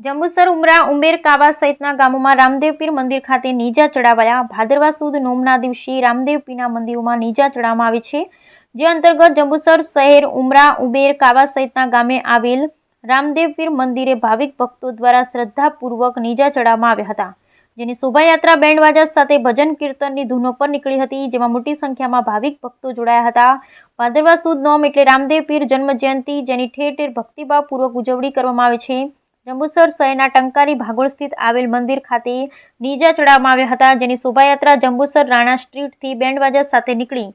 જંબુસર ઉમરા ઉંબેર કાવા સહિતના ગામોમાં રામદેવ પીર મંદિર ખાતે નીજા ચડાવાયા। ભાદરવા સુદ નોમના દિવસે રામદેવ પીરના મંદિરોમાં નીજા ચડાવવામાં આવે છે, જે અંતર્ગત જંબુસર શહેર ઉમરા ઉંબેર કાવા સહિતના ગામે આવેલ રામદેવ પીર મંદિરે ભાવિક ભક્તો દ્વારા શ્રદ્ધાપૂર્વક નીજા ચડાવવામાં આવ્યા હતા, જેની શોભાયાત્રા બેન્ડવાજા સાથે ભજન કીર્તનની ધૂનો પર નીકળી હતી, જેમાં મોટી સંખ્યામાં ભાવિક ભક્તો જોડાયા હતા। ભાદરવા સુદ નોમ એટલે રામદેવ પીર જન્મ જયંતિ, જેની ઠેર ઠેર ભક્તિભાવપૂર્વક ઉજવણી કરવામાં આવે છે। જંબુસર શહેરના ટંકારી ભાગોળ સ્થિત આવેલ મંદિર ખાતે નીજા ચડાવવામાં આવ્યા હતા, જેની શોભાયાત્રા જંબુસર રાણા સ્ટ્રીટથી બેન્ડવાજા સાથે નીકળી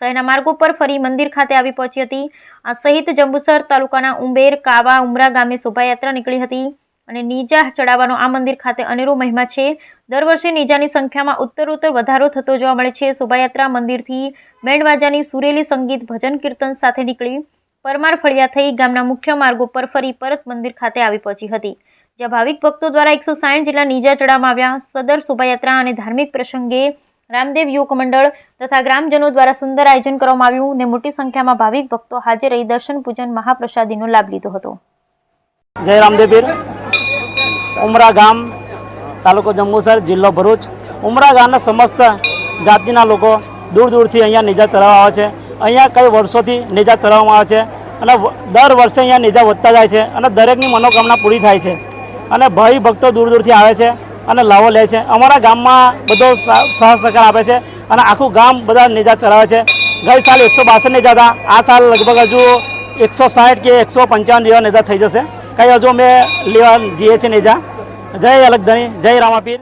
શહેરના માર્ગો પર ફરી મંદિર ખાતે આવી પહોંચી હતી। આ સહિત જંબુસર તાલુકાના ઉંબેર કાવા ઉમરા ગામે શોભાયાત્રા નીકળી હતી અને નીજા ચડાવવાનો આ મંદિર ખાતે અનેરો મહિમા છે। દર વર્ષે નીજાની સંખ્યામાં ઉત્તરોત્તર વધારો થતો જોવા મળે છે। શોભાયાત્રા મંદિરથી બેન્ડવાજાની સુરેલી સંગીત ભજન કીર્તન સાથે નીકળી પરમાર ફળિયા થઈ ગામના મુખ્ય માર્ગો પર ફરી પરત મંદિર ખાતે આવી પહોંચી હતી, જ્યાં ભાવિક ભક્તો દ્વારા 160 જેટલા નીજા ચડાવવામાં આવ્યા। સદર શોભાયાત્રા અને ધાર્મિક પ્રસંગે રામદેવ યુવક મંડળ તથા ગ્રામજનો દ્વારા સુંદર આયોજન કરવામાં આવ્યું અને મોટી સંખ્યામાં ભાવિક ભક્તો હાજર રહી દર્શન પૂજન મહાપ્રસાદીનો લાભ લીધો હતો। જય રામદેવ પીર। ઉમરા ગામ, તાલુકો જંબુસર, જિલ્લો ભરૂચ। ઉમરા ગામના સમસ્ત જાતિના લોકો દૂર દૂરથી અહીંયા નીજા ચડાવવા આવે છે। અહીંયા કઈ વર્ષોથી નીજા ચડાવવામાં આવે છે અને દર વર્ષે અહીંયા નીજા વધતા જાય છે અને દરેકની મનોકામના પૂરી થાય છે અને ભાઈ ભક્તો દૂર દૂરથી આવે છે અને લાવો લે છે। અમારા ગામમાં બધો સહકાર આપે છે અને આખું ગામ બધા નીજા ચડાવે છે। ગઈ સાલ 162 નીજા હતા, આ સાલ લગભગ હજુ 160 કે 155 જેવા નીજા થઈ જશે। કઈ હજુ અમે લેવા જઈએ છીએ નીજા। જય અલગધણી, જય રામાપીર।